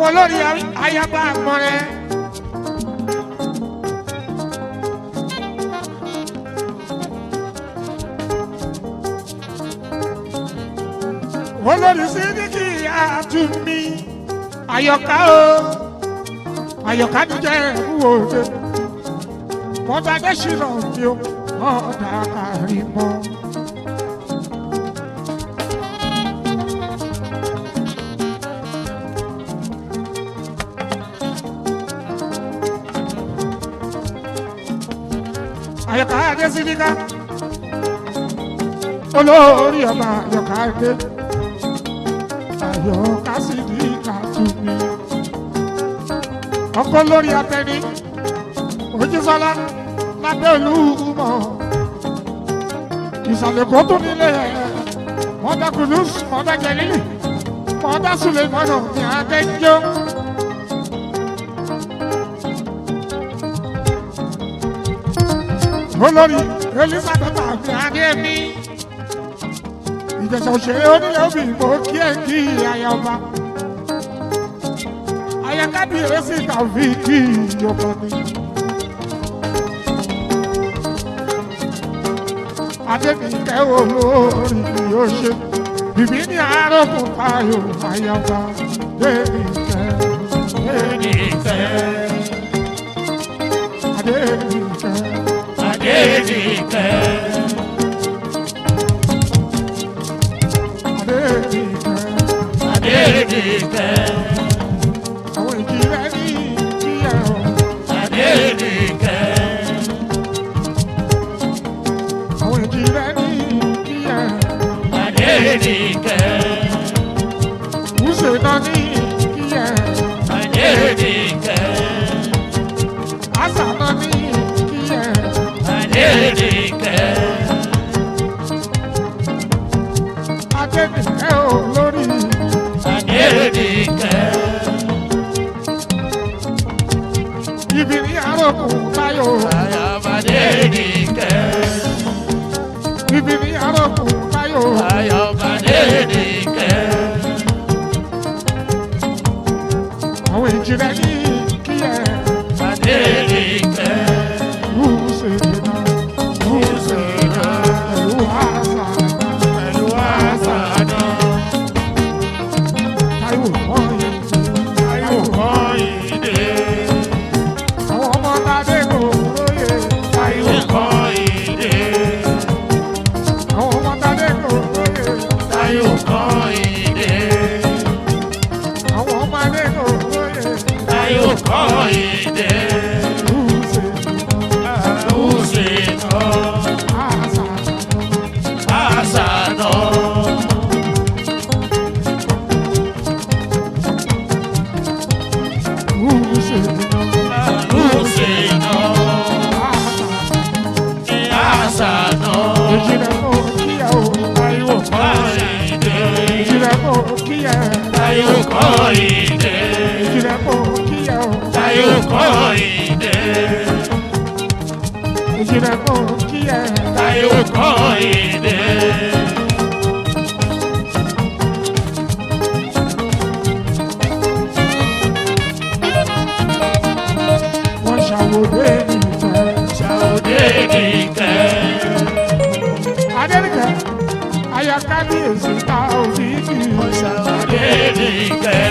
olórí ayaba àmọ́rẹ́. olórí sídìkì àtúnmí àyọ̀ká o àyọ̀ká ti jẹ́ ìwò òde mọ́tà dẹ́sìnà mi ò mọ́tà kárí mọ́. àyọ̀ká adé sídìkà olórí ọba àyọ̀ká adé. Àyọ̀ká Sídìkà tún mi. Ọkọ lórí atẹni, Ojúsọlá lábẹ́ Olúmọ̀. Ìsàlẹ̀ kò tún nílé ẹ̀. Mọ́dá Kudus, Mọ́dá Jẹ̀lílì, Mọ́dá Sùlẹ̀mọ́nà ní Adéjọ́. Olórí Elizabeth àti Adémi. Ìjẹ̀ṣà òṣèré onílẹ̀ òbí mo kí ẹ̀ kí ayọ̀ba. Ayọ̀kábíyèsí tàbí kí ìyọ̀bọ̀ ni. Adébíkẹ́ olórí yóò ṣe. Bìbí ní àárọ̀kùn ayọ̀ ayọ̀ba. Adébíkẹ́. Adédìkẹ́. Adébíkẹ́. Adédìkẹ́. Adédìkẹ́. Àwọn ìjìnlẹ̀ ní kíyà ọ̀. Adédìkẹ́. Àwọn ìjìnlẹ̀ ní kíyà. Adédìkẹ́. Wúṣẹ̀ náà ní kíyà. Adédìkẹ́. Àṣà náà ní kíyà. Adédìkẹ́. Adébíkẹ́ olórí. Adédìkẹ́. Ibi ní àròkùn táyọ̀. Ayọ̀bá Adédìkẹ́. Ibi ní àròkùn táyọ̀. Ayọ̀bá Adédìkẹ́. Àwọn ìjìnlẹ̀ ní kíyà. Adédìkẹ́. Wúṣẹ̀ náà. Wúṣẹ̀ náà. Pẹ̀lú àṣà náà. Pẹ̀lú àṣà náà. Táíwò kọ́yìn. Táíwò Kọ́yìndé. Àwọn ọmọ Tadé kò lóye. Táíwò Kọ́yìndé. Àwọn ọmọ Tadé kò lóye. Táíwò Kọ́yìndé. Àwọn ọmọ Adé kò lóye. Táíwò Kọ́yìndé. Wúṣẹ̀ náà. Wúṣẹ̀ náà. Àṣà náà. Àṣà náà. Wúṣẹ̀ náà. Wúṣẹ̀ náà. Àṣà náà. Ìjìnlẹ̀ kò kíyà o. Táíwò Kọ́yìndé. Ìjìnlẹ̀ kò kíyà. Táíwò Kọ́yìndé. Ìjìnlẹ̀ kò kíyà o. Táíwò Kọ́yìndé. Ìjìnlẹ̀ kò kíyà. Táíwò Kọ́yìndé. Wọ́n ṣàwòdé ìfẹ́. Adédìkẹ́. Adédìkẹ́. Ayọ̀kábíyèsí ta òfìkì. Adédìkẹ́.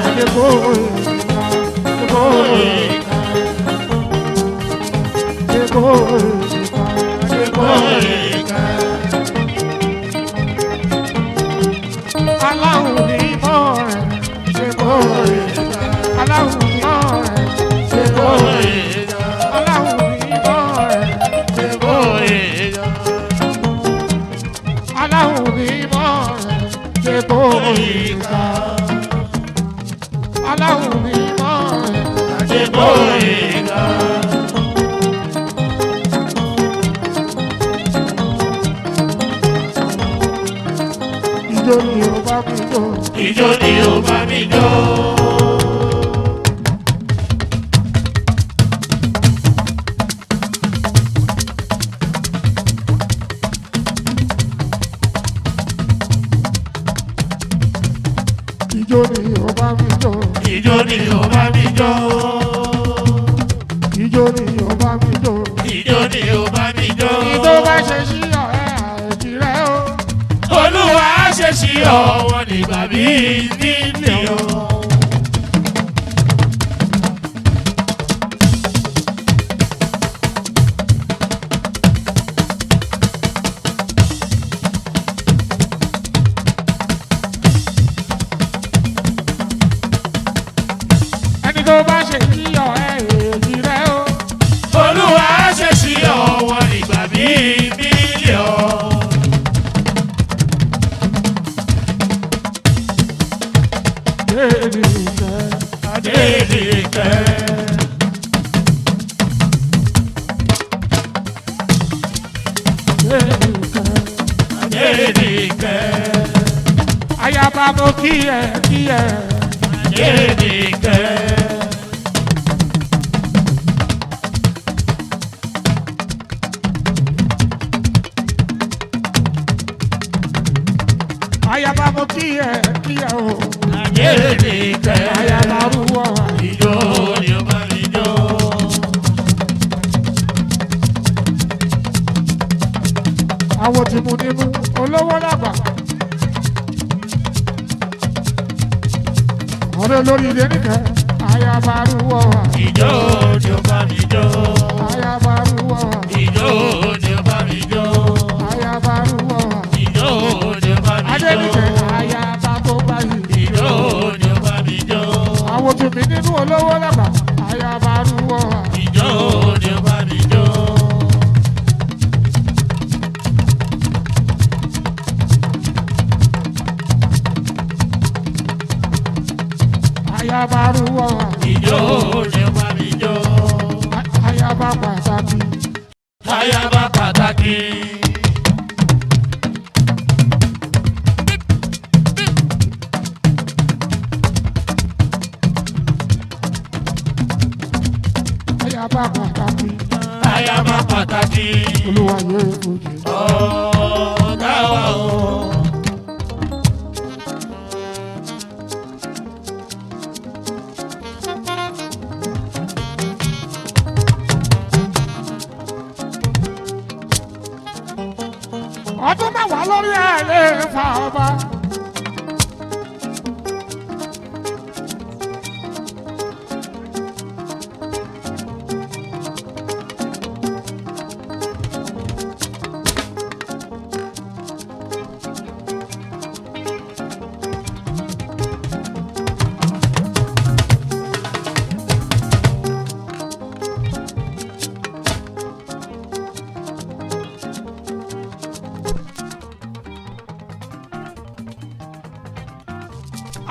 Adébóyè. Adébóyè. Adébóyè. Adébóyè. Aláwọ̀ ní mọ́ rẹ̀. Adébóyè. Aláwọ̀ ní mọ́ rẹ̀. Adébóyè. Aláwọ̀ ní mọ́ rẹ̀. Adébóyè. Aláwọ̀ ní mọ́ rẹ̀. Adébóyè. Aláwọ̀ ní mọ́ rẹ̀. Adébóyè. Ijó ni ó bá mi jó. Ijó ni ó bá mi jó. Ijó ni ó bá mi jó. Ijó ni ó bá mi jó. Ijó ni ó bá mi jó. Ijó ni ó bá mi jó. Ìtò bá ṣe sí ọ̀rẹ́ àìjì rẹ̀ o. Olúwa ṣe sí ọwọ́ nígbà bí nílé o. Ẹni tó bá ṣe sí ọ̀rẹ́ àìjì rẹ̀ o. Olúwa ṣe sí ọwọ́ nígbà bí nílé o. Adédìkẹ́. Adédìkẹ́. Ayaba mo kí ẹ kí ẹ. Adédìkẹ́. Ayaba mo kí ẹ o. Adédìkẹ́. Ayaba rúwọ́ wa. Ijó ni ó bá mi jó. Àwọn tí mo ní mú olówó lágbà. Ọ̀rẹ́ lórí ilé nìkẹ́. Ayaba rúwọ́ wa. Ijó ni ó bá mi jó. Ayaba rúwọ́ wa. Ijó ni ó bá mi jó. Ayaba rúwọ́ wa. Ijó ni ó bá mi jó. Adénìkẹ́ ayaba tó bá yìí. Ijó ni ó bá mi jó. Àwọn tí mi nínú olówó lágbà. Ayaba rúwọ́ wa. Ijó ni ó bá mi jó. Ayaba rúwọ́ wa. Ijó ni ó bá mi jó. Ayaba pàtàkì. Ayaba pàtàkì. Ayaba pàtàkì. Ayaba pàtàkì. Olúwa yóò fojú. Ọ̀gá wa o. Ọdún mẹ́wàá lórí ẹ̀ lè fa ọba.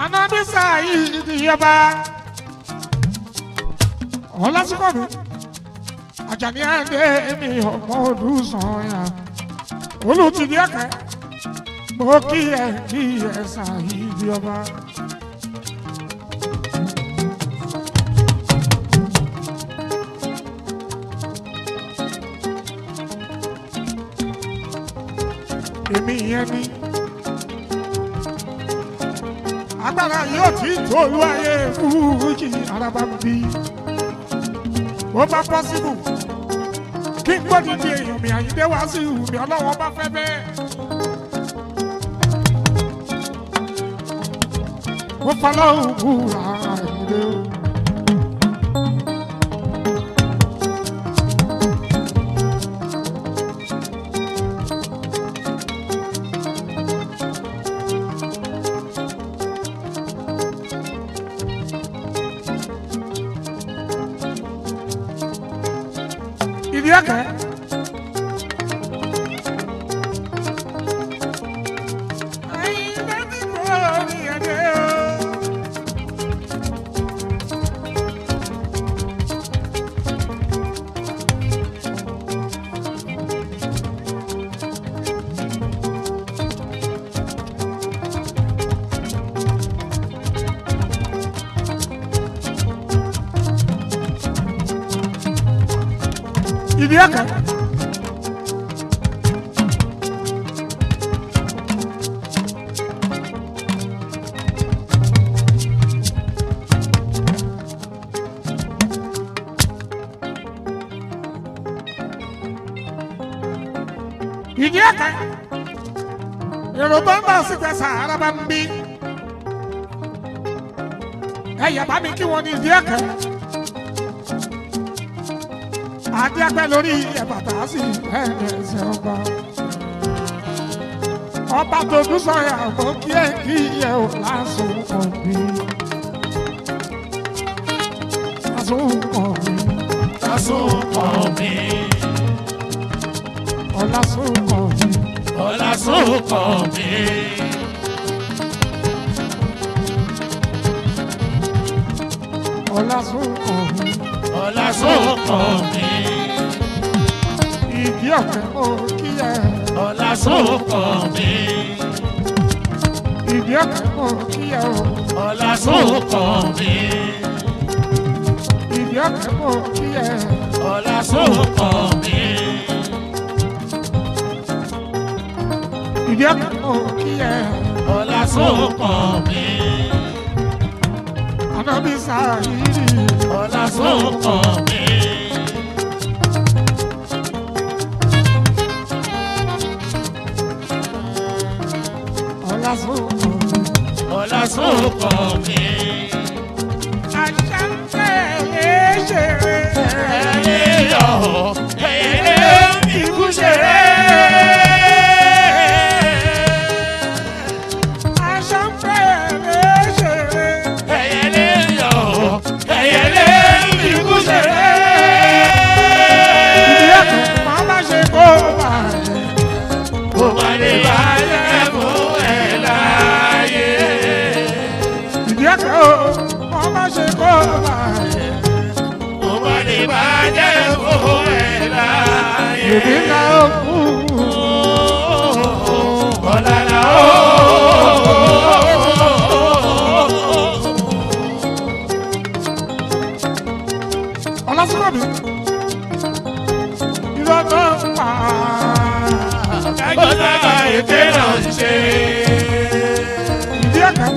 Anabisa yìí di ọba. Ọlásìkò mi. Àjàní ẹ̀dẹ́ mi ọmọ Olùsàn ya. Olùtìdí ẹ̀kẹ́. Mo kí ẹ sàyí di ọba. Èmi yẹn ni. Agbára yóò tí tó olúwayé fújì araba ń bí. Ó bá pọ́sibù kí n gbọ́dọ̀ di èèyàn mi Àyìndé wá sí ìhù mi ọlọ́wọ́ bá fẹ́ bẹ́ẹ̀. Ó fọlọ́hùn búra Àyìndé o. Ìdí ẹ̀kẹ́. Àyìndé ti gbọ́ ní ẹ̀dẹ́ o. Ìdí ẹ̀kẹ́. ìdí ẹ̀ka èrò tó ń bọ̀ sí tẹ̀sán araba ń bí ẹ̀yà bá mi kí wọ́n ní ìdí ẹ̀ka àdí ẹgbẹ́ lórí ẹ̀bàtà sí ẹ̀ẹ́dẹ̀ẹ̀sẹ̀ ọba ọba tó dún sọ̀yà mọ́ kí ẹ ò lásùn ọ̀bí lásùn ọ̀bí lásùn ọ̀bí ọ̀lásùn ọ̀bí ọ̀lásùn ọ̀bí. ọ̀lásùn ọ̀bí ọ̀lásùn ọ̀bí. ìdí ọ̀kẹ́ mọ́ kí ẹ ọ̀lásùn ọ̀bí. ìdí ọ̀kẹ́ mọ́ kí ẹ ò ọ̀lásùn ọ̀bí. ìdí ọ̀kẹ́ mọ́ kí ẹ ọ̀lásùn ọ̀bí. ìdí ọ̀kẹ́ mọ́ kí ẹ ọ̀lásùn ọ̀bí. ànábì sáyìírì ọ̀lásùn ọ̀bí. ọ̀lásùn ọ̀lásùn ọ̀bí. àṣà ń tẹ̀lé ṣeré ẹ̀yẹ ẹ̀yẹ ikú ṣeré. àṣà ń tẹ̀lé ṣeré ẹ̀yẹ ẹ̀yẹ ikú ṣeré. ìdí ọ̀kẹ́ máa bá ṣe kó bàjẹ́. Kò má lè bàjẹ́ fún ẹ láyé. ìdí ọ̀kẹ́ o wọ́n bá ṣe kó bàjẹ́. Kò má lè bàjẹ́ fún ẹ láyé. èmi ká ó kú Ọ̀làlà ó. ọlọ́sùnkọ̀ mi irọ́ náà ń pa Kágbọ́ságbà èké náà ń ṣe. ìdí ọ̀kẹ́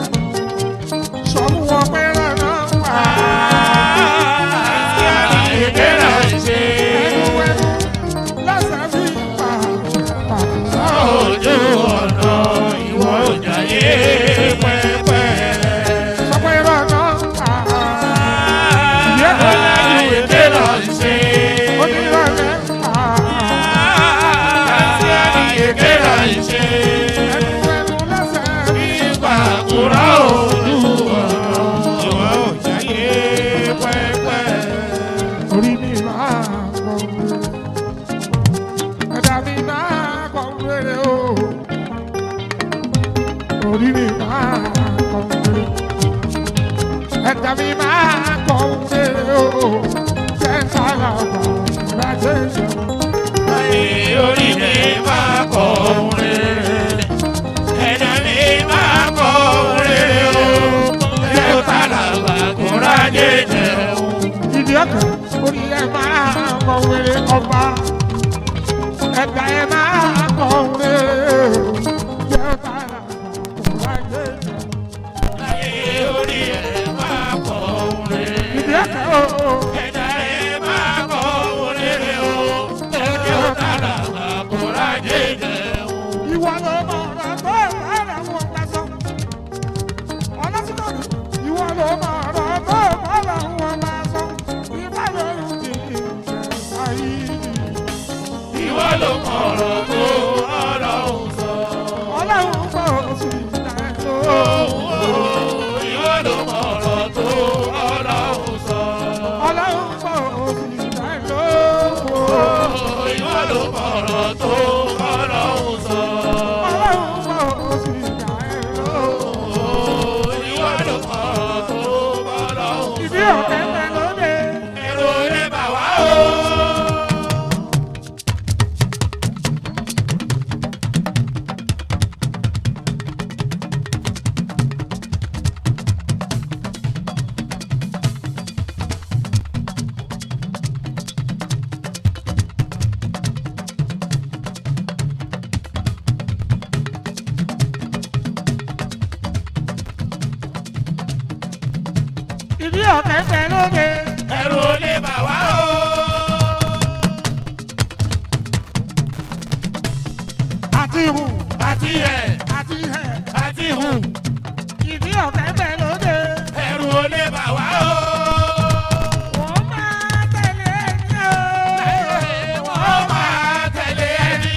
sọ fún wọn pé irọ́ náà ń pa Èké náà ń ṣe. ẹnu lẹ́sẹ̀ fi pa pàtó. Ojú ọ̀nà ìwọ òjàyé pẹ́pẹ́. sọ pé irọ́ náà ń pa ìdí ọ̀kẹ́ Èké náà ń ṣe. ó ní irọ́ náà ń pa Èké náà ń ṣe. ẹnu lẹ́sẹ̀ fi Ìpàkúrà ojú ọ̀nà ìwọ òjàyé pẹ́pẹ́. orí mi máa kọ wéré ẹ̀dá mi máa kọ wéré o orí mi máa kọ wéré ẹ̀dá mi máa kọ wéré o sẹ́ńtà làbà lájẹ́ ìjọba. Orí mi máa kọ orin, ẹ̀dá mi máa kọ orin o. Ẹ̀rọ tàlàbà kò rájé jẹun. ìdí ọ̀kẹ́ orí ẹ̀ máa kọ wéré ọba ẹ̀dá ẹ̀ máa kọ wéré o sẹ́ńtà làbà kò lájẹ́ ìjọba. Orí ẹ̀ máa kọ orin, ìdí ọ̀kẹ́ o. ẹ̀dá ẹ̀ máa kọ orin o. Ẹ̀rọ tàlàbà kò rájé jẹun. Ìwọ ló mọ̀ ọ̀rọ̀ tó bára wọn bá sọ. Ọlọ́sùnkọ̀ mi, ìwọ ló mọ̀ ọ̀rọ̀ tó bára wọn bá sọ. Ìfá lóyún ti ìṣẹ̀fà yìí. Ìwọ ló mọ̀ ọ̀rọ̀ tó Ọlọ́run sọ. Ọlọ́run kò sí ìdájọ́. Ìwọ ló mọ̀ ọ̀rọ̀ tó Ọlọ́run sọ. Ọlọ́run kò sí ìdájọ́. Ìwọ ló mọ̀ ọ̀rọ̀ tó Ọlọ́run sọ. Ọlọ́run kò sí ìdájọ́. Ìwọ ló mọ̀ ọ̀rọ̀ tó Ọlọ́run sọ. Ìdí ọ̀kẹ́ pẹ̀ lóde. Èrò lè bà wá o. Ìdí ọ̀kẹ́ pẹ̀ lóde. Èrò lè bà wá o. hù àti ẹ̀ àti ẹ̀ àti hù ìdí ọ̀kẹ́ bẹ̀ lóde. ẹ̀rù ò lè bà wá o. Wọ́n máa tẹ̀lé ẹni o. Wọ́n máa tẹ̀lé ẹni.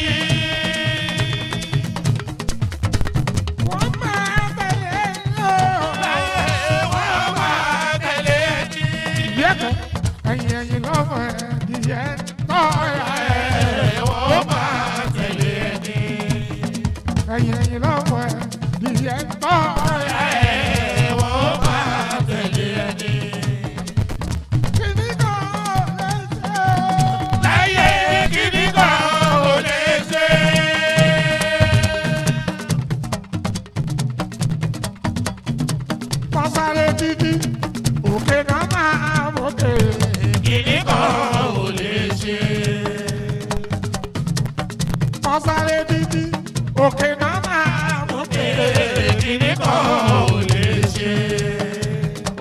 Wọ́n máa tẹ̀lé ẹni o. Wọ́n máa tẹ̀lé ẹni. Ìdí ẹ̀kẹ́ ẹ̀yìn ẹ̀yìn lọ́mọ ẹ̀dìyẹ tọ́ ẹ̀. Wọ́n máa tẹ̀lé ẹni. Ẹ̀yìn ẹ̀yìn lọ́mọ ẹ̀dìyẹ tọ́ ẹ̀. Wọ́n máa tẹ̀lé ẹni. Kìnní kan lè ṣe. Láyé kíní kan ò lè ṣe. Pọ́sáré títí òkè náà máa mókè. Kíní kan ò lè ṣe. Pọ́sáré títí òkè náà máa mókè. Kíní kan ò lè ṣe.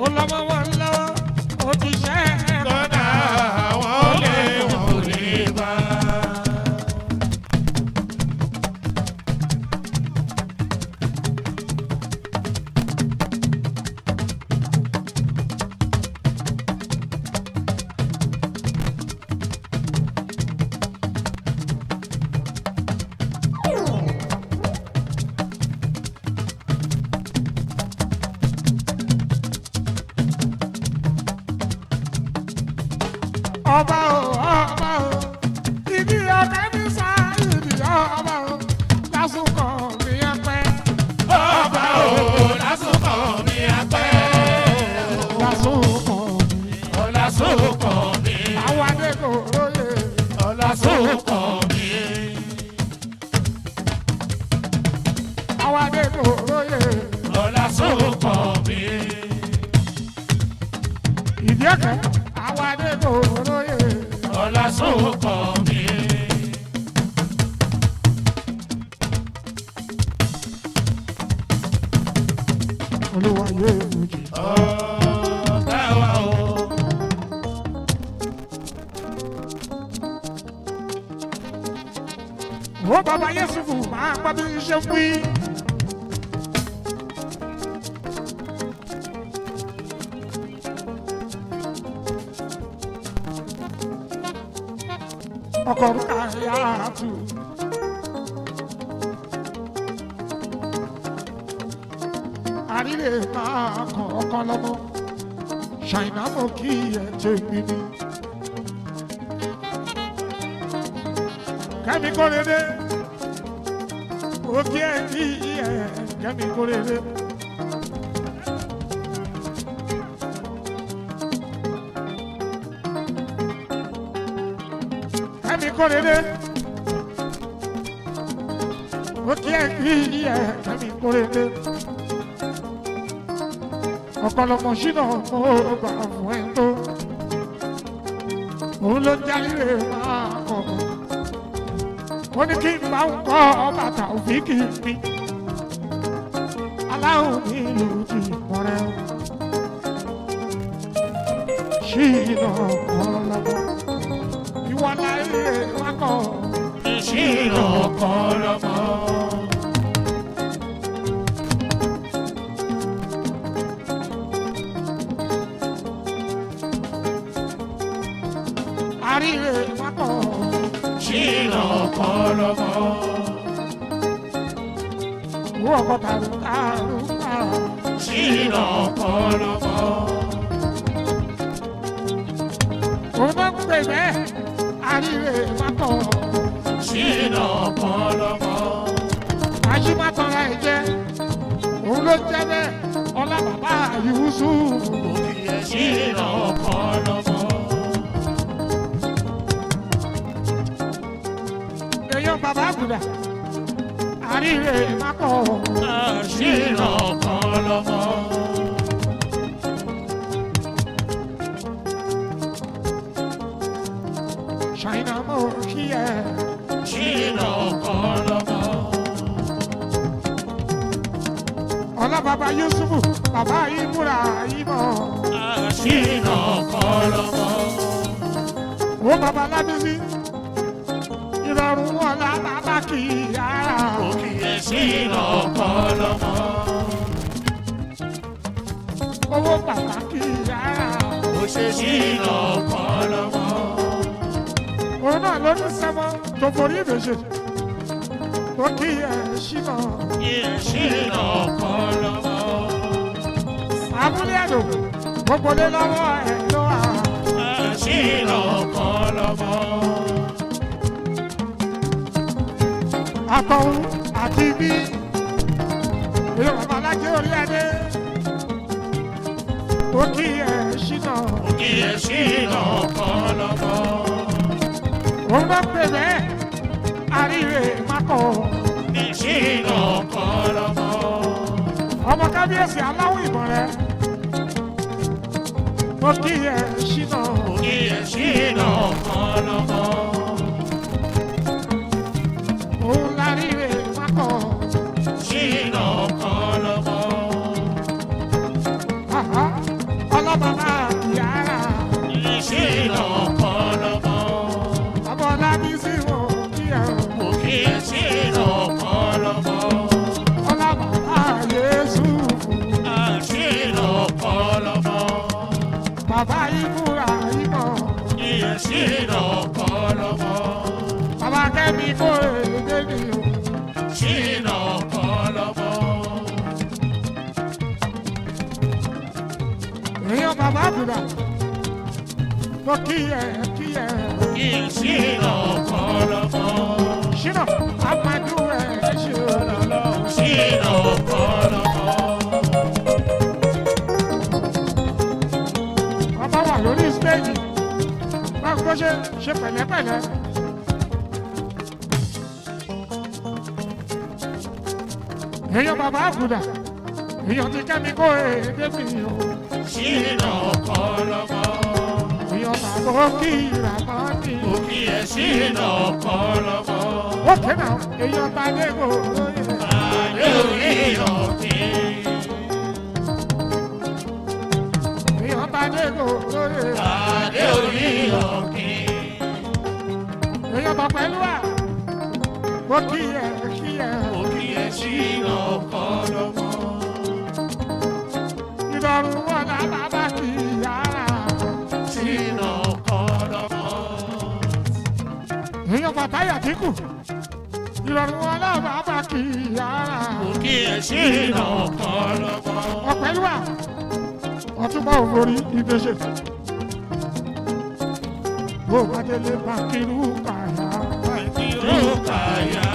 Ó lọ́mọ wọn lọ́wọ́ ó ti ṣẹ́ ẹ̀. Kọ́dà àwọn olè wọn ò lè bá. Ọba o, ọba o, ìdí ọ̀kẹ́ mi sá ìdí ọba o, lásùkò mi ẹ pẹ́. Ọba o, lásùkò mi apẹ́. Lásùkò mi, Ọlásùkò mi. àwọn adéko lóye. Ọlásùkò mi. Àwọn adéko lóye. Ọlásùkò mi. Ìdí ọ̀kẹ́, àwọn adéko lóye. Ọlásùkò mi. Olúwa yóò lójì. Ọ̀gá wa o. Ó bàbá Yẹ́sùfù máa gbọ́ bí iṣẹ́ ń wí. Ọkọ̀ orúkọ ayá tù. Àrílè máa kàn ọkàn lọ́mọ. Ṣàìná mọ̀ kí ẹ̀ tèmi ni. Kẹ́mi Kórèdé, òkè ẹ̀ kí ẹ̀ Kẹ́mi Kórèdé. Kẹ́mi Kórèdé, òkè ẹ̀ kí ẹ̀ Kẹ́mi Kórèdé. Ọ̀pọ̀lọpọ̀ ṣínà mo gbà fún ẹ̀ tó. Òun ló ń jálè máa kọ̀. Ó ní kí n bá ń kọ́ bàtà òfin kì í mi. Aláwọ̀ mi ló ti mọ̀rẹ́ o. Ṣínà ọ̀pọ̀lọpọ̀. Ìwọ láyé wákọ̀. Ṣínà ọ̀pọ̀lọpọ̀. Àríwé wákọ̀. Ṣínà ọ̀pọ̀lọpọ̀. Owó ọkọ̀ tàrúkà. Ṣínà ọ̀pọ̀lọpọ̀. Òun náà ń pè bẹ́ẹ̀. Àríwé wákọ̀. Ṣínà ọ̀pọ̀lọpọ̀. Àṣìmátọ́ra ẹ̀ jẹ́. Òun ló jẹ́ bẹ́ẹ̀. Ọlá bàbá Yusuf. Ṣínà ọ̀pọ̀lọpọ̀. Èèyàn bàbá àgùdà. Àríwé wákọ̀. Ṣínà ọ̀pọ̀lọpọ̀. Ṣàìnà mọ̀ kí ẹ̀. Ṣínà ọ̀pọ̀lọpọ̀. Ọlá bàbá Yusuf. Bàbá Ìmúra Ìmọ̀. Ṣínà ọ̀pọ̀lọpọ̀. Ó bàbá Lábísí. Ìrọ̀rùn ọ̀la bàbá kì í yára. ṣìnà kọlọmọ. owó pàtàkì yàrá. Ó ṣe ṣìnà kọlọmọ. òun náà ló ní sẹ́mọ́ tó forí ìbèṣe. ó kí ẹ ṣìnà. Ṣìnà kọlọmọ. abúlé ẹ̀dùn gbogbo lé lọ́wọ́ ẹ̀ ló wà. Ṣìnà kọlọmọ. àtọ̀hún àti bí èèyàn bàbá alájẹ orí adé. ó kí ẹ ṣìnà. Ṣìnà kọlọmọ. òun náà pè bẹ́ẹ̀ àríwé mákọ̀. Ṣìnà kọlọmọ. ọmọ kábíyèsí aláwọ̀ ìbọn rẹ̀. ó kí ẹ ṣìnà. Ṣìnà kọlọmọ. òun láríwé mákọ̀. Ṣìnà kọlọmọ. ọlọ́bàbà yàrá. Ṣìnà kọlọmọ. abọ́lábí sí wò kí ẹ. Ṣìnà kọlọmọ. ọlọ́bàbà yéésù. Ṣìnà kọlọmọ. bàbá ìbúra ìmọ̀. Ṣìnà kọlọmọ. bàbá kẹ́mi kó èdè mi o. Ṣìnà kọlọmọ. èèyàn bàbá àbùdá. mo kí ẹ kí ẹ. Ṣìnà kọlọmọ. ṣínà amadu ẹ ṣe lọ́lọ́. Ṣìnà kọlọmọ. ọba wà lórí stéèjì. báwo ló ṣe pẹ̀lẹ́pẹ̀lẹ́. èèyàn bàbá àbùdá. èèyàn ti kẹ́mi kó èdè mi o. Ṣìnà kọlọmọ. èèyàn bàbá òkì ìràmọ́ni. Ṣìnà kọlọmọ. ó kéna èèyàn bá dé kó lóye. Adé orí òkè. èèyàn bá dé kó lóye. Adé orí òkè. èèyàn bá pẹ̀lú à. ó kí ẹ kí ẹ. Ṣìnà kọlọmọ. ìdọ̀rùn wọn là bàbá kì í yára. Ṣìnà kọlọmọ. èèyàn bàtáyà dínkù. ìdọ̀rùn wọn là bàbá kì í yára. Ṣìnà kọlọmọ. ọ̀pẹ̀lú à. ọtúbọ̀ ògbórí ìdẹ́sẹ̀. bó bá délé bá kírú kàyà. Rúkàyà.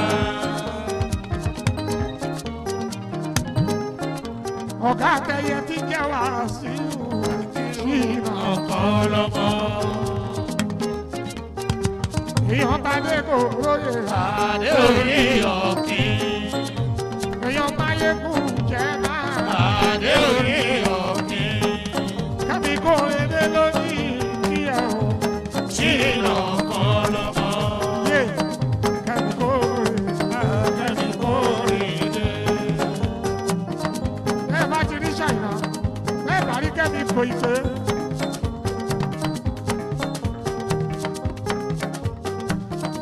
ọ̀gá akẹyẹ tí jẹ́ wá sí ìṣìnà. Kọlọmọ. èèyàn bá dé kó lóye. Adé orí òkè. èèyàn máyé kú jẹ́ náà. Adé orí òkè. kábí kó lédè lónìí kí ẹ o. Ṣìnà kọlọmọ. yé kábí kó Kẹ́mi kórìíde. ẹ bá ti rí ṣàyìnà ẹ bá rí kẹ́mi kò ìpè.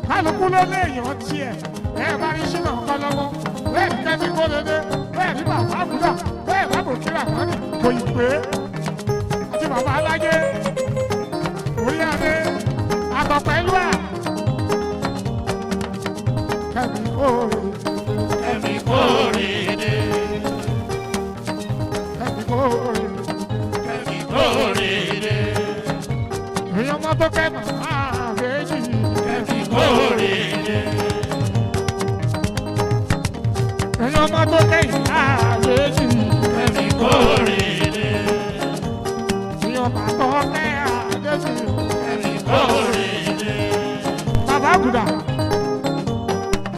kálukú ló léèyàn tiẹ̀ ẹ bá rí ṣìnà ọ̀kan lọ́wọ́ bẹ́ẹ̀ ní kẹ́mi kó lédè bẹ́ẹ̀ ní bàbá àbúrò bẹ́ẹ̀ bá bò kíra mọ́ni kò ìpè àti bàbá alájẹ orí adé àtọ̀pẹ̀lú à kẹ́mi kó Kẹ́mi kórìíde. kẹ́mi kó Kẹ́mi kórìíde. èèyàn mọ́tò kẹ́mi àbẹ́jì Kẹ́mi kórìíde. èèyàn mọ́tò kẹ́mi àbẹ́jì Kẹ́mi kórìíde. èèyàn bàtọ́ kẹ́ àbẹ́jì Kẹ́mi kórìíde. bàbá àgùdà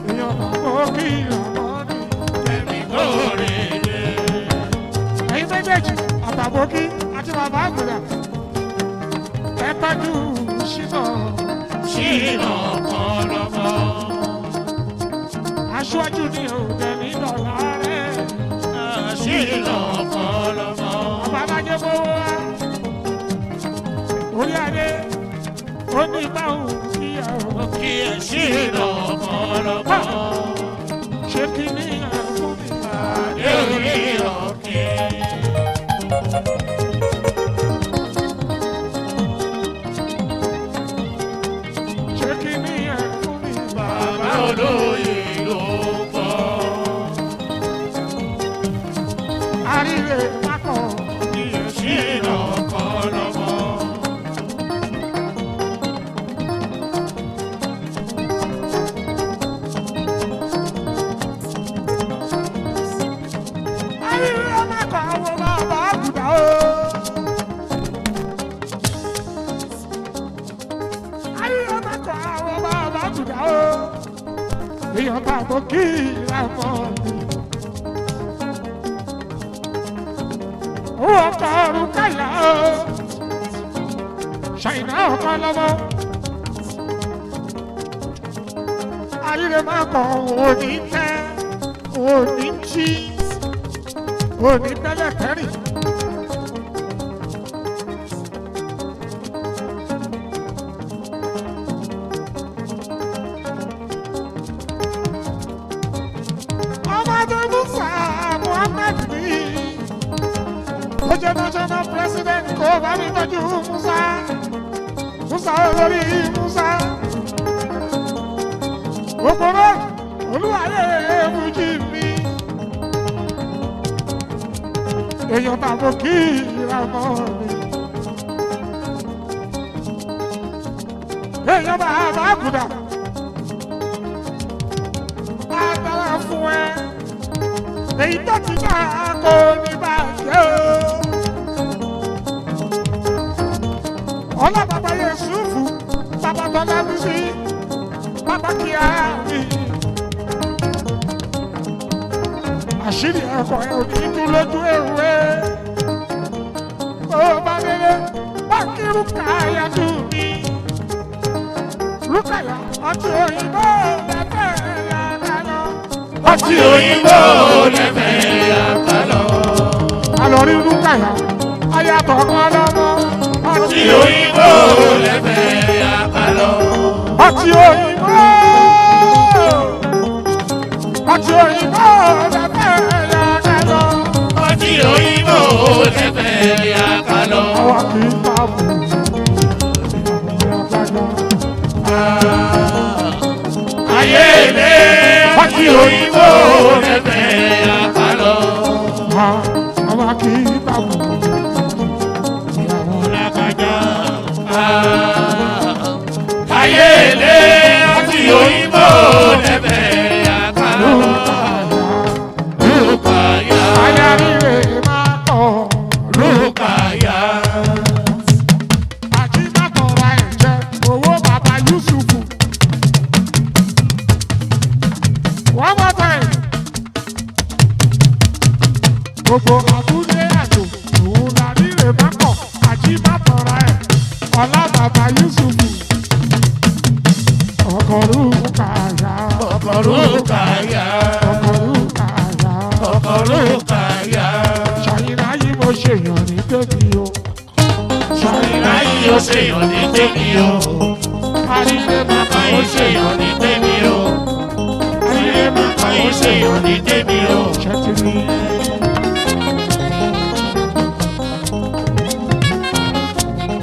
èèyàn bàbá òkì ìrànlọ́ni Kẹ́mi kórìíde. ẹ̀yin méjèèjì àtàbókí àti bàbá àgùdà ẹ tọ́jú ṣínà Ṣìnà kọlọmọ. aṣáájú ní òde ní dọ̀là rẹ̀ Ṣìnà kọlọmọ. bàbá alájẹ mọ́wọ́ wá orí adé ó ní báwọn kí ẹ o Ṣìnà kọlọmọ. ṣé kí ní èèyàn tàbó kí ìlànà mi. Owó ọkọ̀ ọ̀run káyà ó. Ṣàyìnà ọkọ̀ lọ́wọ́. Ayílẹ̀ máa kọ̀ òní tẹ́, òní tí, òní tẹ́lẹ̀ tẹ́rì. National President kò bá mi tọ́jú Musa, Musa olórí Musa. Òpòrò olúwalé èmùjì mi. Èèyàn tàbó kí ìrànmọ́ mi. Èèyàn bàbá àgùdà. Á dára fún ẹ. Èyí tó ti bá a kò ní bàjẹ́ o. Ọlá bàbá Yẹ̀sùfù, bàbá Tọ́lá mi sí, bàbá Kíá mi. Àṣírí ẹ̀kọ́ ẹ̀ ò ní tú lójú ewé. Ó bá délé, bá kí Rúkàyà tù mí. Rúkàyà ọtí òyìnbó lẹ́fẹ̀ yàrá lọ. Ọtí òyìnbó lẹ́fẹ̀ yàrá lọ. Àlọ́ rí Rúkàyà, ayàtọ̀ kan lọ́mọ. Ọtí òyìnbó lẹ́fẹ̀ yàrá lọ. Ọtí òyìnbó, ọtí òyìnbó lẹ́fẹ̀ yàrá lọ. Ọtí òyìnbó lẹ́fẹ̀ yàrá lọ. Àwa kì í bá bù ayé ilé ọtí òyìnbó lẹ́fẹ̀ yàrá lọ. Àwa kì í bá bù ayé ilé ọtí òyìnbó lẹ́fẹ̀ yàrá lọ. Rúkàyà, ayé rírè máa kọ̀. Rúkàyà. Àti mátọ̀ra ẹ̀jẹ̀ owó bàbá Yusufu. One more time. Gbogbo àbúlé àjò òun la rírè máa kọ̀. Àti mátọ̀ra ẹ̀ ọlá bàbá Yusufu. Ọkọ̀ Rúkàyà. Ọkọ̀ Rúkàyà. Ọkọ̀ Rúkàyà. Ọkọ̀ Rúkàyà. Ṣàyìnà yìí mo ṣèyàn ní tèmi o. Ṣàyìnà yìí ó ṣèyàn ní tèmi o. Àrílé bàbá Ó ṣèyàn ní tèmi o. Àrílé bàbá Ó ṣèyàn ní tèmi o. ṣẹ́tìrì.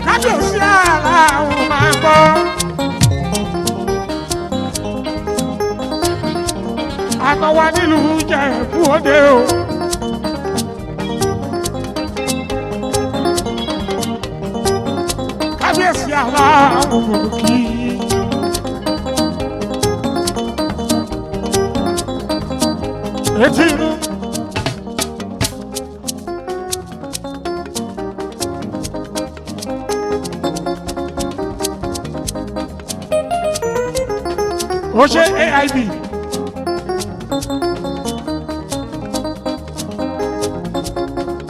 Kábíyèsí aláwọ̀ máa ń gbọ́. Àná wa nílùú Ìjẹ̀bú Òde o. Kábíyèsí aláwọ̀ mọ̀lùkì. Etí inú. Ó ṣe AIB.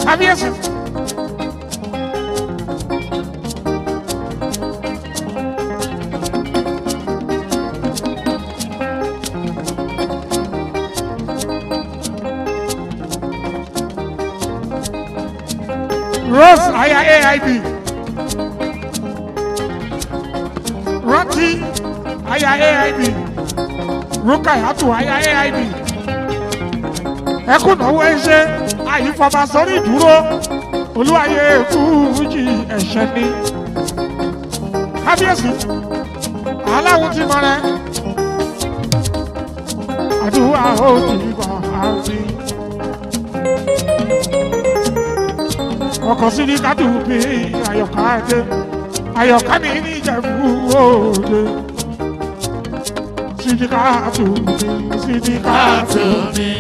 Kábíyèsí. Rose aya AIB. Rántí aya AIB. Rúkàyàtù aya AIB. Ẹkún náwó ẹṣẹ́ àyífọba sórí ìdúró. Olúwayé fújì ẹ̀ṣẹ̀ ni. Kábíyèsí aláwo ti mọ rẹ. Àdúrà ó ti bá a rí. Ọkọ̀ sí ní kátó bí Àyọ̀ká dé. Àyọ̀ká mi ní Ìjẹ̀bú Òde. Sídìkátù mi, sídìkátù mi.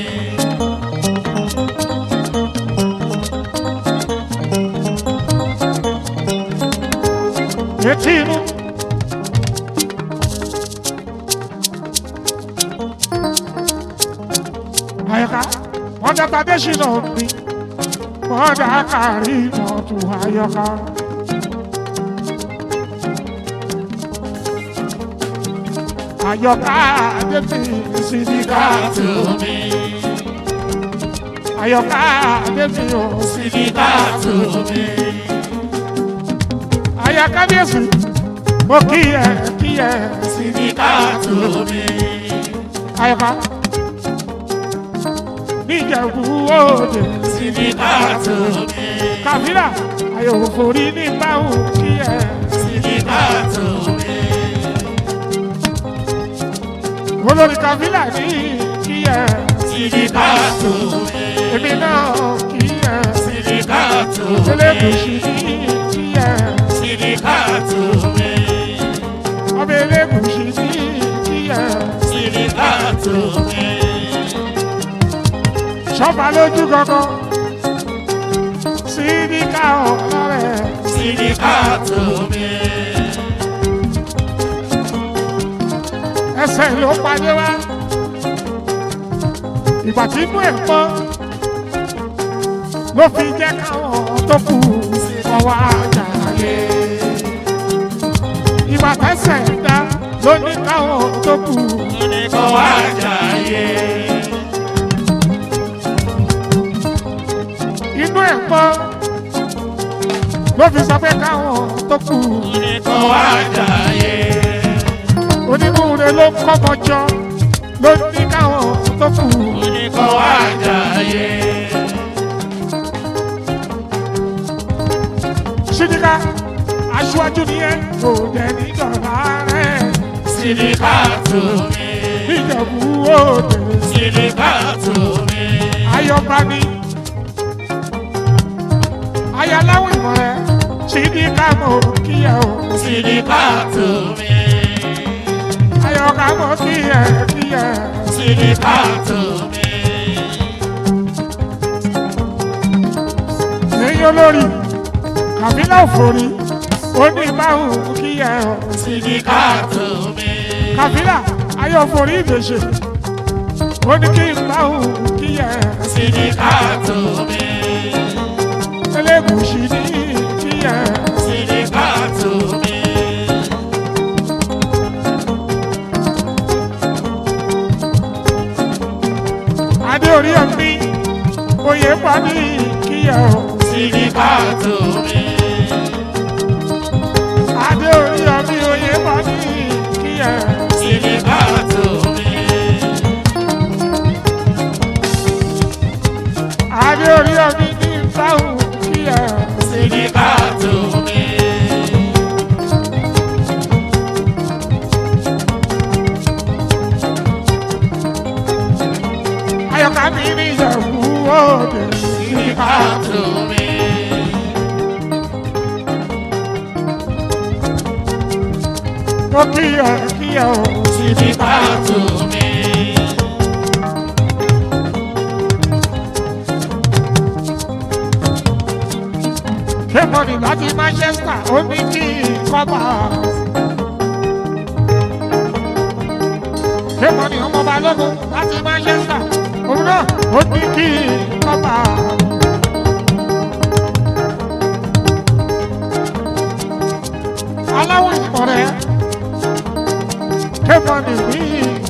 Etí inú. àyọ̀ká wọ́n dá tadé ṣìnà mi wọ́n dá kárí mọ́tò àyọ̀ká. Àyọ̀ká Adébí Sídíkàtù mi. Àyọ̀ká Adébí o Sídíkàtù mi. Àyà kábíyèsí mo kí ẹ Sídíkàtù mi. Àyọ̀ká níjẹ̀bú òde Sídíkàtù mi. Kàfírà àyòwò forí ní báwò kí ẹ Sídíkàtù mi. olórí Kàfírà ní kí ẹ Sídíkàtù mi. èmi náà kí ẹ Sídíkàtù mi. Elégùṣì ní kí ẹ Sídíkàtù mi. ọmọ Elégùṣì ní kí ẹ Sídíkàtù mi. ṣọ́ba lójú gangan Sídíkà ọlọ́rẹ̀ Sídíkàtù mi. ẹsẹ̀ ló padé wá ìgbà tí inú ẹ̀ pọ́n ló fi jẹ́ káwọn tó kù ọwọ́ àjàyè ìgbà tẹ́sẹ̀ dá ló ní káwọn tó kù Ọwọ́ àjàyè. inú ẹ̀ pọ́n ló fi sọ pé káwọn tó kù Ọwọ́ àjàyè. onímúre ló kọ́mọjọ ló ní káwọn tó kù Ọwọ́ àjàyè. Sídíkà aṣíwájú ni ẹ kò jẹ́ níjọba rẹ̀ Sídíkàtù mi. níjẹ̀bú òde Sídíkàtù mi. ayọ̀bá ni ayaláwọ̀ ìmọ̀ rẹ̀ Sídíkà mọ̀ kí ẹ o Sídíkàtù mi. ayọ̀ká mọ̀ kí ẹ Sídíkàtù mi. lẹ́yìn olórí Kàfílà òfòrí ó ní báwùn kí ẹ o Sídíkàtù mi. Kàfílà ayọ̀ òfòrí ìdèṣe ó ní kí n báwùn kí ẹ Sídíkàtù mi. Elégùṣì ní kí ẹ Sídíkàtù mi. adé orí ọ̀mí oyè pa ní kí ẹ o Sídíkàtù mi. adé orí ọ̀mí oyè pa ní kí ẹ Sídíkàtù mi. adé orí ọ̀mí ní báwùn kí ẹ Sídíkàtù mi. ayọ̀ká mi ní ìjẹ̀bú òde Sídíkàtù mi. ó kí ẹ o Sídíkàtù mi. kémọ̀nì láti Manchester ó ní kí kọ́bà kémọ̀nì ọmọ balógun láti Manchester òun náà ó ní kí kọ́bà aláwọ̀ ìmọ̀ rẹ̀ kémọ̀nì ní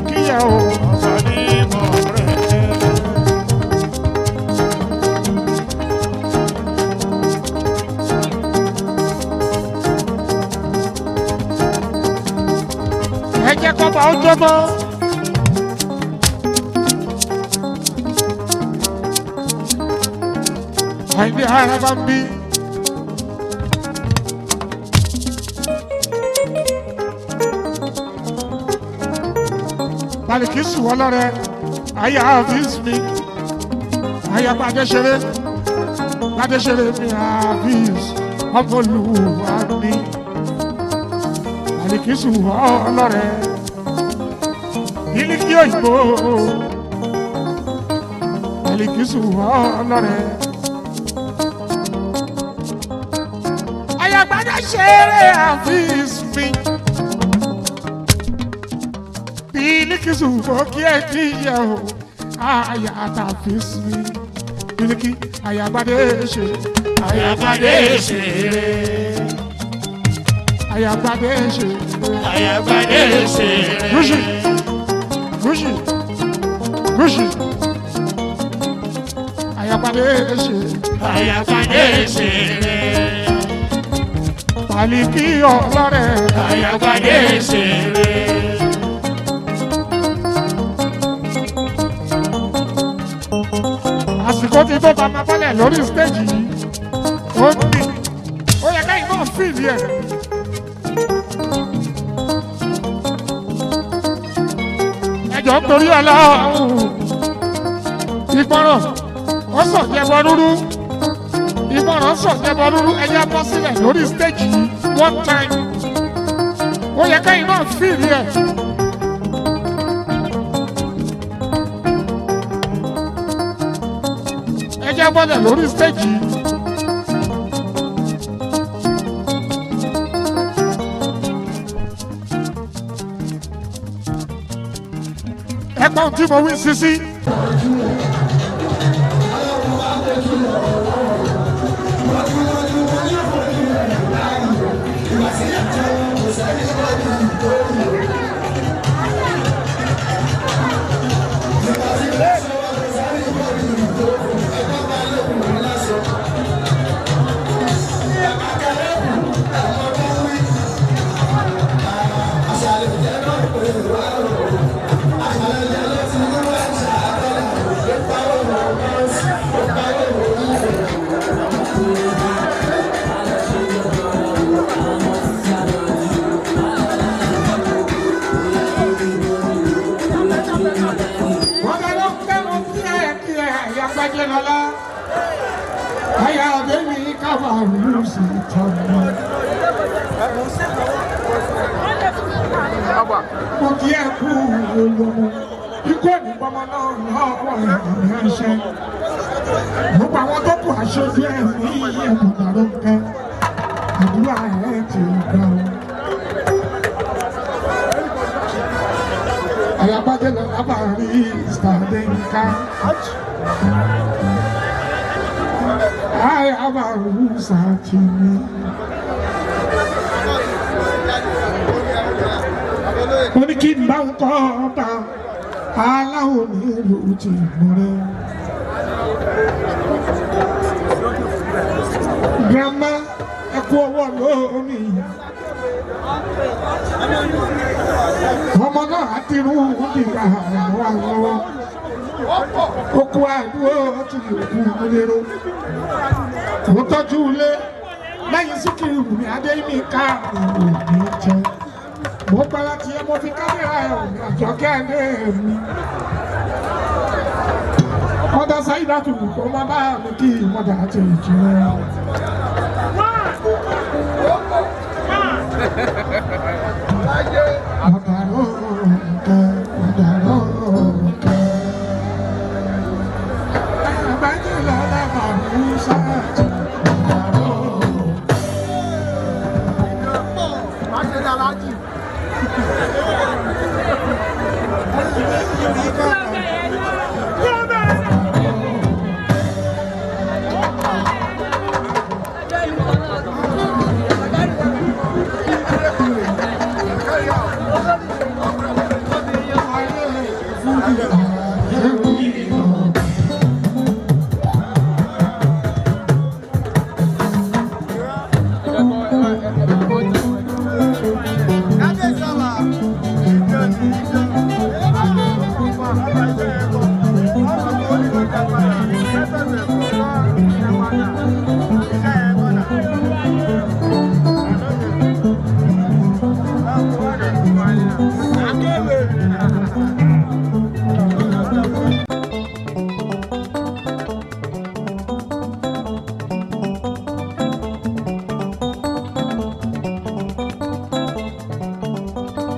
kíyẹ̀ o Ọ̀sán ní mọ̀ rẹ̀. ẹ jẹ́ kọ́bà ó jọ́bọ́. Àìní ara bá ń bí. Balikisu ọlọ́rẹ̀ ayé Hafiz mi. Ayé Gbadéṣeré. Gbadéṣeré mi Hafiz. Ọmọlúwa mi. Balikisu ọlọ́rẹ̀. Bílíkì òyìnbó. Balikisu ọlọ́rẹ̀. Gbadéṣeré Hafiz mi. Bílíkìsù fò kí ẹ kí yẹ o àyà àtàfi sí bíríkì àyàgbádé ṣe Àyàgbádé ṣeré. àyàgbádé ṣe Àyàgbádé ṣeré. gúúsì gúúsì gúúsì àyàgbádé ṣe Àyàgbádé ṣeré. pàlíkì ọlọ́rẹ̀ Àyàgbádé ṣeré. àsìkò tí tó bá máa bọ́lẹ̀ lórí stéèjì yìí ó ń bì ó yẹ káyìn náà fìlì ẹ̀. ẹjọ́ torí ọlọ́run ìgbọràn ó sọ̀jẹ̀bọ rúrú ìgbọràn sọ̀jẹ̀bọ rúrú ẹjẹ́ bọ́ sílẹ̀ lórí stéèjì yìí one time ó yẹ káyìn náà fìlì ẹ̀. ẹjẹ́ bọ́lẹ̀ lórí stéèjì yìí. ẹgbọ́n tí mo wí sisi. Mo kí ẹ kú olówó, ikú ẹ̀mí pọ́nmọ́ náà lọ́wọ́ ìrìn ẹ̀ṣẹ̀. Gbogbo àwọn tó kù aṣojú ẹ̀ ní ẹ̀bùn ló ń kẹ́. Àdúrà ẹ̀ ti gbà ó. Àyàbájẹ́ lọ lábàárí Sàdéǹká. Àyàbàrú Sàtìmí. Mo ní kí n bá ń kọ́ ọba aláwọ̀ ní ìlú ti mọ̀rẹ́. Grandma ẹ kú ọwọ́ lómi. Ọmọ náà á ti rú ìgbà wà lọ́wọ́. Ó kú àdúró ti òkú lérò. Ó tọ́jú ilé lẹ́yìn Síkírù ní Adéyínká òní jẹ. Mo gbára tí ẹ mo fi kámẹ́rà ẹ̀ Àjọkẹ́ ẹ̀ mi. Mọ́dà Sáídàtù kò má bá mi kí mọ́dà àti ìjìnlẹ̀. Mọ́dà lóòkè, mọ́dà lóòkè. Àbájẹ́ lọ́la bàbú sáàtì.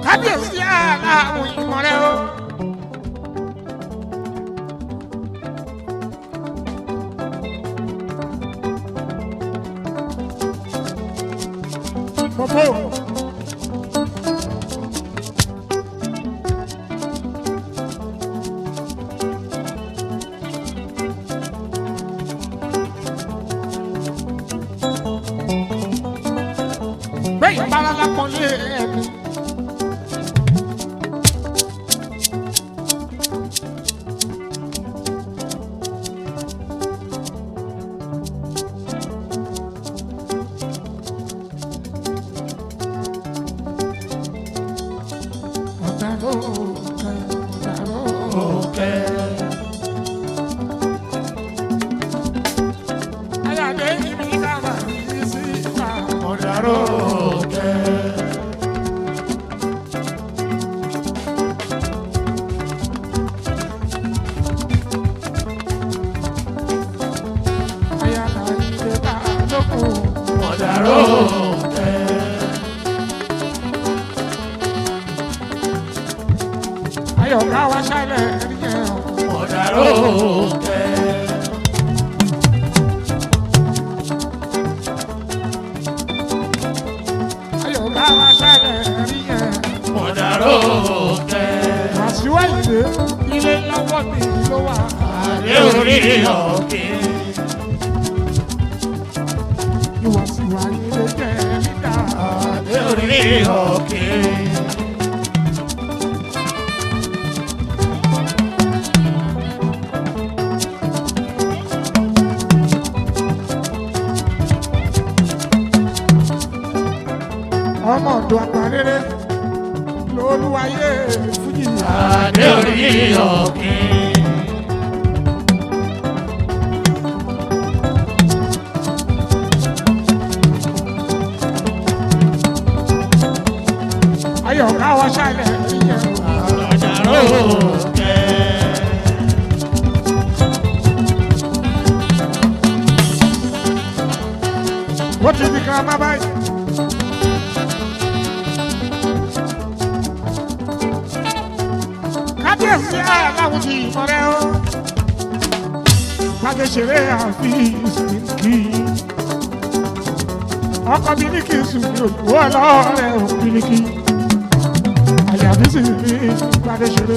Kábíyèsí aláwọ̀ ìmọ̀rẹ́ o. Popo. ọ̀gá wa ṣẹlẹ̀ rí yẹn. Mọ̀dàrú kẹ́. Ayọ̀ ọ̀gá wa ṣẹlẹ̀ rí yẹn. Mọ̀dàrú kẹ́. Àṣìwá ìdè ilé lọ́wọ́ mi ló wà. Adé orí ọ̀kẹ́. Ìwàsíwà ilé jẹ́ níta. Adé orí ọ̀kẹ́. Ọmọ ọ̀dọ̀ àgbàrere lolúwayé fújì. Adé orí ọ̀kẹ́. Ayọ̀ ọ̀gá wa ṣẹlẹ̀ rí yẹn. Mọ̀dàrú kẹ́. Ó ti di kan má báyìí. Kábíyèsí aláwọ̀ ti ìmọ̀rẹ́ o. Pàdé ṣeré àfi ìsìnkì. Ọkọ Bílíkì sùn ní òkú ọlọ́rẹ̀ ò Bílíkì. Àyàbí sì ní pàdé ṣeré.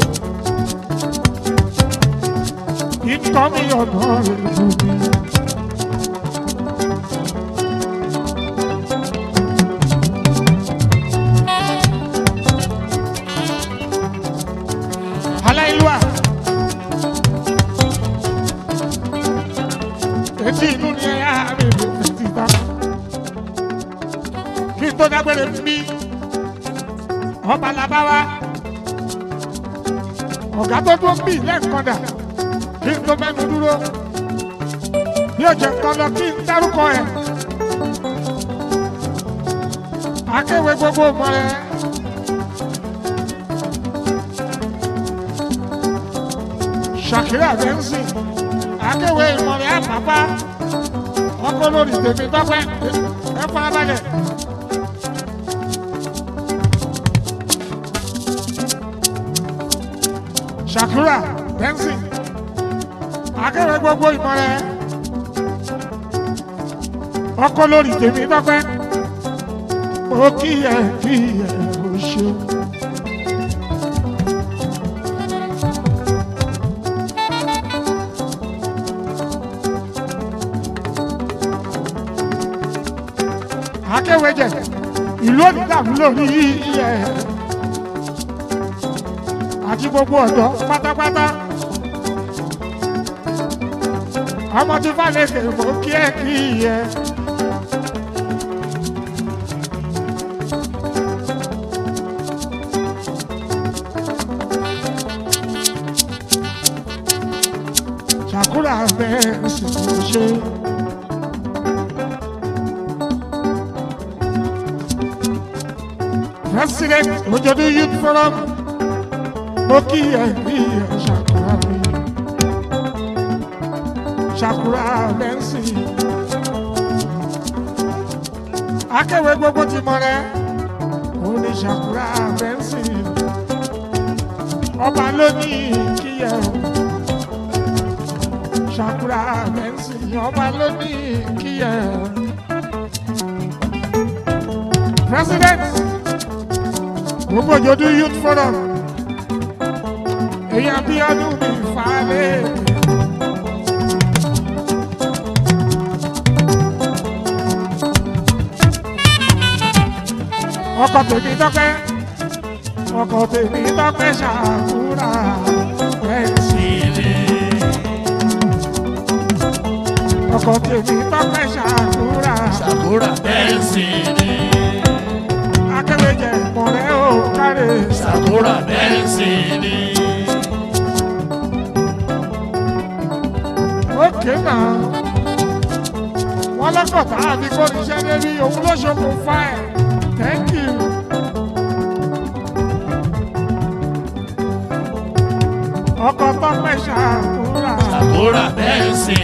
Ìtọ́ mi ọ̀nà rẹ̀ dùn mí. Aláìlúwà. Etí inú ni ẹ̀yà mi ló fi ti ta. Kí n tó dágbére bí ọba làbáwá. Ọ̀gá tó dúró bí lẹ́ẹ̀kan dà. Kí n tó mẹ́nu dúró. Yóò jẹ́ nǹkan lọ kí n dárúkọ ẹ̀. Akéwé gbogbo mọ̀ rẹ̀. Ṣàkírà Bẹ́ńsì, akéwé ìmọ̀rẹ́ àpapá, ọkọ lórí tèmi tọ́pẹ́, ẹ farabalẹ̀. Ṣàkírà Bẹ́ńsì, akéwé gbogbo ìmọ̀rẹ́, ọkọ lórí tèmi tọ́pẹ́, ó kí ẹ ó ṣeun. Akéwéjẹ ìlú onídàbí lórí iye àti gbogbo ọ̀dọ́ pátápátá. Ọmọ tí Fálẹ́kẹ̀ mọ̀ kí ẹ kí iye. Ṣàkúrà bẹ́ẹ̀ sì tó ṣe. President Ojodu Youth Forum, Moki Shakura, Shakura Bẹ́ńsì. Akéwé gbogbo ti mọ̀ rẹ̀, ó ní Shakura Bẹ́ńsì. Ọba ló ní kíyẹ̀ o. Shakura Bẹ́ńsì, ọba ló ní kíyẹ̀ o. President. Gbogbo Ojodu Youth Forum, èyàn bí ọdún mi falẹ̀. Ọkọ tèmi tọ́pẹ́, ọkọ tèmi tọ́pẹ́ Ṣàkúrà Bẹ́ńsì. Ọkọ tèmi tọ́pẹ́ Ṣàkúrà Bẹ́ńsì. Akéwéjẹ ìmọ̀rẹ́ ò kárẹ̀. Ṣàkúrà Bẹ́ńsì. Ókè náà, wọ́n lọ́kọ̀tà àbí kó níṣẹ́ débi òun ló ṣokùnfà ẹ̀. Thank you. Ọkọ̀ tọ́pẹ́ Ṣàkúrà. Ṣàkúrà Bẹ́ńsì.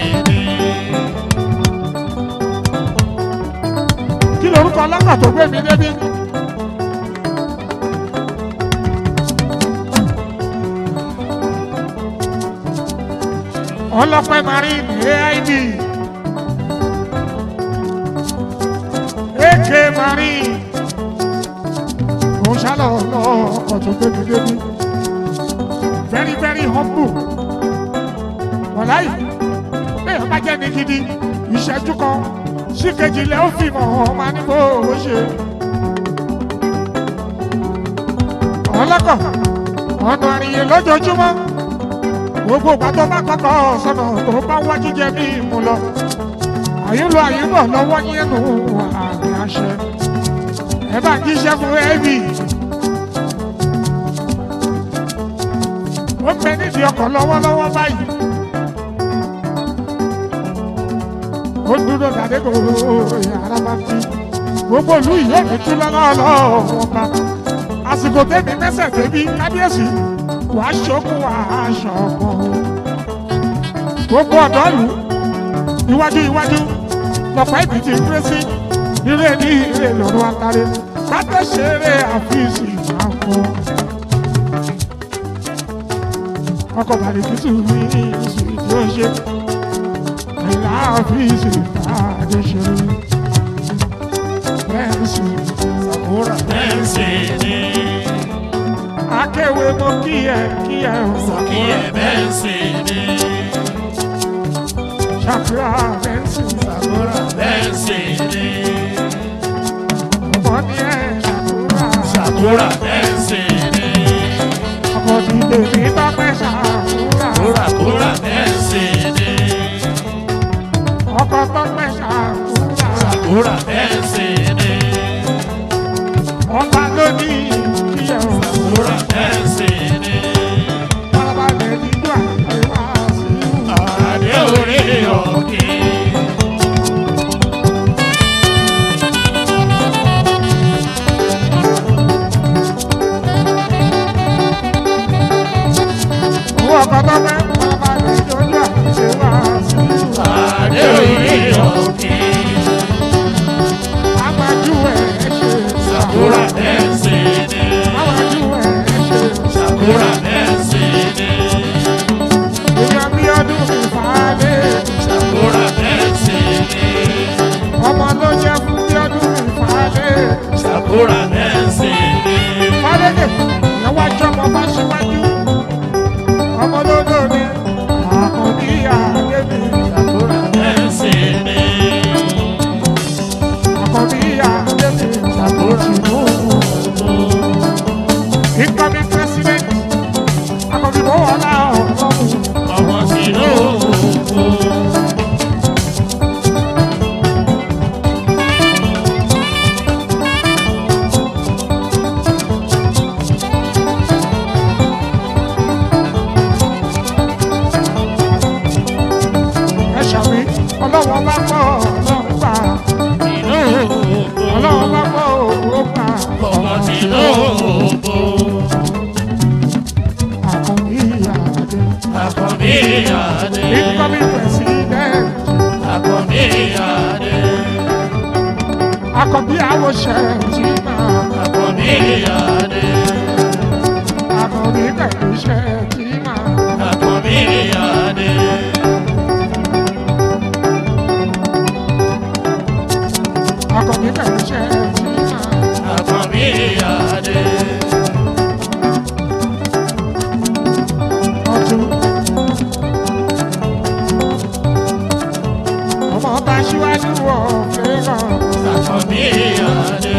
Kí lorúkọ ọlọ́kọ̀ tó gbé mi débi? ọlọ́pẹ́ marine AID AK marine òun ṣálọ̀ ọkọ̀ tó gbé mi débi very very humble wọ̀láyì bẹ́ẹ̀ bá jẹ́ ní gidi ìṣẹ́jú kan sí kejì lẹ́ ó fi mọ̀ ọ́ máa ní bó o ṣe. ọlọ́kọ̀ ọ̀nà àríyé lójoojúmọ́ gbogbo ìgbà tó bá kọ́kọ́ sọ̀nà tó bá wá jíjẹ ní ìmú lọ àyúlò àyúbọ̀ lọ́wọ́ yẹnu àmì àṣẹ ẹ bá jíṣẹ́ fún ẹ́bì ó pẹ́ nídìí ọkọ̀ lọ́wọ́lọ́wọ́ báyìí ó dúró dàdé kò yàrá bá fi gbogbo ìlú yìí òní tún lọ́wọ́ bá àsìkò tẹ́mi mẹ́sẹ̀ tẹ́bí kábíyèsí wàá ṣokùn wàá ṣọ̀pọ̀ gbogbo ọ̀dọ́ lù iwájú iwájú lọ́pàá ìbí ti ń pé sí ire ní ire lọ́rọ̀ àtàrẹ pátá ṣeré àfíìsì máa ń kọ́ ọkọ̀ bàdìkìtù ní ìsìn tí ó ṣe àìlà àfíìsì tààdé ṣeré bẹ́ẹ̀nsì sàkóra bẹ́ẹ̀nsì ni akéwé mo kí ẹ mo kí ẹ bẹ́ẹ̀nsì ni ṣàkúrà bẹ́ẹ̀nsì sàkóra bẹ́ẹ̀nsì ni ọmọ ní ẹ ṣàkúrà sàkóra bẹ́ẹ̀nsì ni ọkọ̀ dídè ní bápẹ́ ṣàkúrà sàkóra bẹ́ẹ̀nsì ni ọkọ̀ tọ́pẹ́ ṣàkúrà sàkóra bẹ́ẹ̀nsì ni ọba lónìí kí ẹ ò sàkóra bẹ́ẹ̀nsì ni bàbá rẹ̀ nínú àgbẹ̀wá sí adé orí òkè. owó ọkọ̀ tọ́pẹ́ bàbá rẹ̀ nínú àgbẹ̀wá sí adé orí òkè. àgbájú ẹ̀ ṣe sàkóra bẹ́ẹ̀nsì ni àgbájú ẹ̀ ṣe sàkóra bẹ́ẹ̀nsì ni èèyàn bí ọdún mi fàálẹ̀ sàkóra bẹ́ẹ̀nsì ni ọmọ ló jẹ́ fún bí ọdún mi fàálẹ̀ sàkóra bẹ́ẹ̀nsì ni fàálẹ̀ ìyẹn wá jọmọ bá ṣíwájú ọmọ ló lóore àkànbí àdébí sàkóra bẹ́ẹ̀nsì ni àkànbí àdébí sàkóra incoming president àkànbí bọ́wọ́lá ọ̀gbọ́n. ọmọ Tinubu. ẹ ṣàwí ọlọ́wọ́ bá pọ̀ ọlọ́run gbà ọlọ́wọ́ bá pọ̀ ó gbà ọmọ Tinubu. àkànbí àdé Àkànbí Adé. incoming president Àkànbí Adé. àkànbí àwòṣẹ tí máa Àkànbí Adé. àkànbí pẹ̀lú iṣẹ́ tí máa Àkànbí Adé. àkànbí pẹ̀lú iṣẹ́ tí máa Àkànbí Adé. ọdún ọmọ ọba síwájú ọ̀fẹ́ náà. Àkànbí Adé.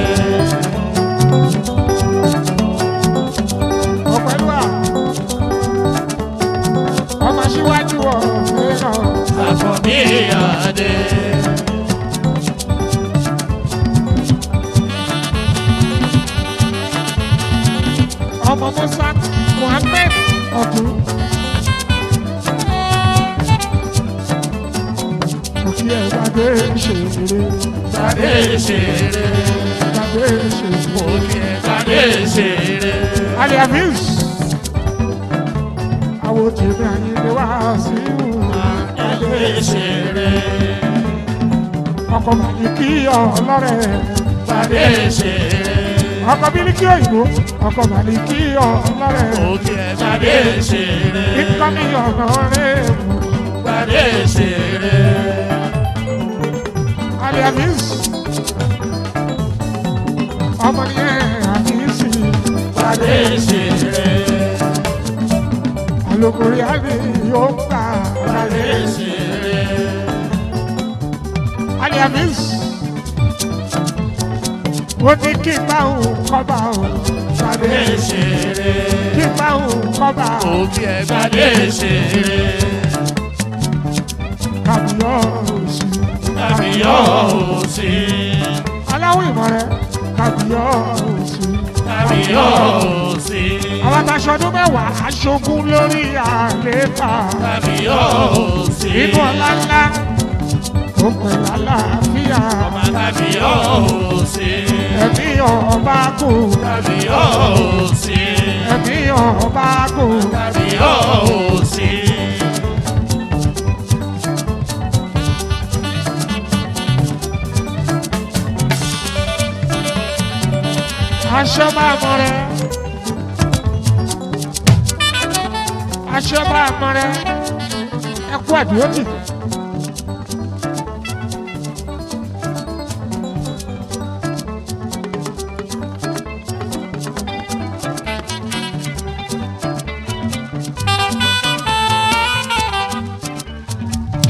ọ̀pẹ̀lúwà ọmọ síwájú ọ̀fẹ́ náà. Àkànbí Adé. ọmọ Musa Muhammed ọdún. òkè ẹ̀ gbàgbé ṣèrè Gbadé ṣeré. gbàgbé ṣèrè. Òkè gbadé ṣeré. Ali Hafiz àwọn tèmi àyìnlé wá sí Gbadé ṣeré. ọkọ̀ màlìkí ọlọ́rẹ̀ Gbadé ṣeré. ọkọ̀ bílíkì òyìnbó ọkọ̀ màlìkí ọlọ́rẹ̀ Òkè gbadé ṣeré. ìkọ́ni ọ̀nà rẹ̀ Fadé ṣeré. Aliamis ọmọ yẹn àfíìsì Fadé ṣeré. alukori ali yóò gbà Fadé ṣeré. Aliamis ó ní kí n bá òun kọ́ba òun Fadé Fadé ṣeré. kí n bá òun kọ́ba Òbí ẹ̀ Fadé ṣeré. kábíyọ̀sí Kábíyọ̀sí. aláwọ̀ ìmọ̀ rẹ̀ kábíyọ̀sí. Kábíyọ̀sí. àwọn aṣọdún mẹ́wàá aṣogun lórí àlééfà Kábíyọ̀sí. inú ọlá ńlá ó pẹ̀lú àlàáfíà Ọmọ Kábíyọ̀sí. ẹ̀mí ọba kù Kábíyọ̀sí. ẹ̀mí ọba kù Kábíyọ̀sí. aṣọ máa mọ rẹ aṣọ máa mọ rẹ ẹkú àdúrótì.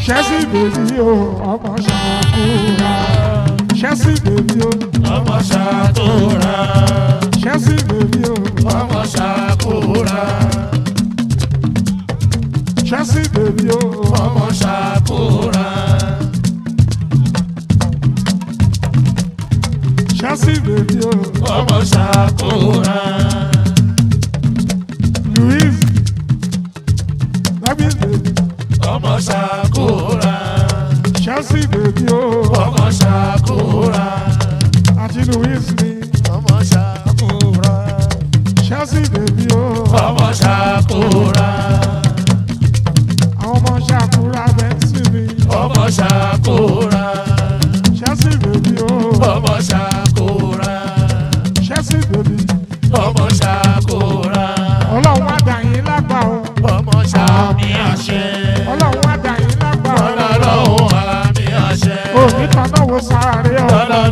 ṣẹ́sì bèbí o ọmọ ṣàkóra ṣẹ́sì bèbí o Ọmọ ṣàkóra. ṣẹ́sì bèbí o Ọmọ ṣàkóra. ṣẹ́sì bèbí o Ọmọ ṣàkóra. ṣẹ́sì bèbí o Ọmọ ṣàkóra. Louise lẹ́bí bèbí Ọmọ ṣàkóra. ṣẹ́sì bèbí o Ọmọ ṣàkóra. àti Louise ni Ọmọ ṣàkóra. ṣẹ́sì bèbí o Ọmọ ṣàkóra. àwọn ọmọ ṣàkúrà bẹ́ńsì mi Ọmọ ṣàkóra. ṣẹ́sì bèbí o Ọmọ ṣàkóra. ṣẹ́sì bèbí Ọmọ ṣàkóra. ọlọ́run á dà yín lágbà o Ọmọ ṣàmì àṣẹ. ọlọ́run á dà yín lágbà o Ọlọ́run àmì àṣẹ. òní kan náà wo sáré o Ọlọ́run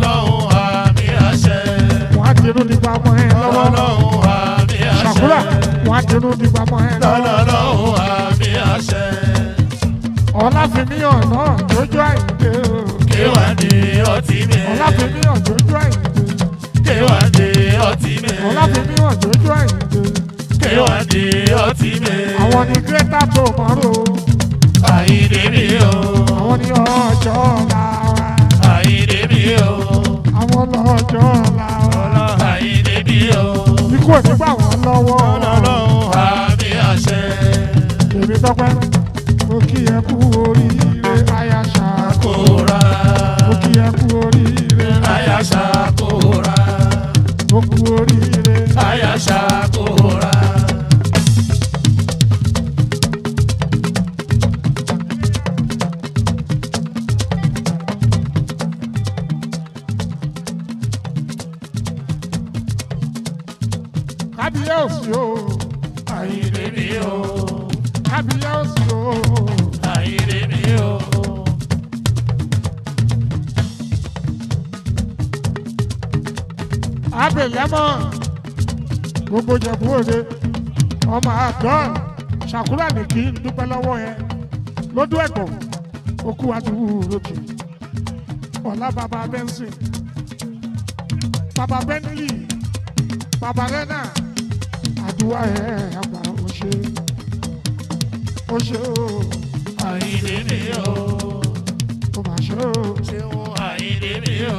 àmì àṣẹ. wọ́n á dirú nípa mọ́ ẹ lọ́wọ́ Ọlọ́run àmì àṣẹ. ṣàkúrà wọ́n á dirú nípa mọ́ ẹ lọ́wọ́ Ọlọ́run àmì àṣẹ. ọláfínìyàn náà jójó àyíké o Kéwà ní ọtí mi. ọláfínìyàn jójó àyíké Kéwà ní ọtí mi. ọláfínìyàn jójó àyíké Kéwà ní ọtí mi. àwọn ni greater tomorrow Àyìndé mi o. àwọn ni ọjọ́ ọ̀la wa Àyìndé mi o. àwọn lọ́jọ́ ọ̀la wa Àyìndé mi o. ikú ò ní gbà wọ́n lọ́wọ́ Ọlọ́run àmì àṣẹ. èmi tọ́pẹ́ mo kí ẹ kú oríire aya ṣàkóra Kóra. mo kí ẹ kú oríire Aya ṣàkóra. mo kú oríire Aya ṣàkóra. kábíyèsí o Àyìndé mi o. kábíyèsí o Àyìndé mi o. abèlémọ gbogbo Ìjẹ̀bú Òde ọmọ àgọ́ ṣàkúrà ní kí n dúpẹ́ lọ́wọ́ yẹn lójú ẹ̀gbọ́n okú àdúgbò lókè ọ̀la bàbá bẹ́ńsì bàbá bẹ́ńlì bàbá rẹ́nà àdúrà ẹ̀ àgbà òṣè o Àyìndé mi o. ó mà ṣe o Ṣéun Àyìndé mi o.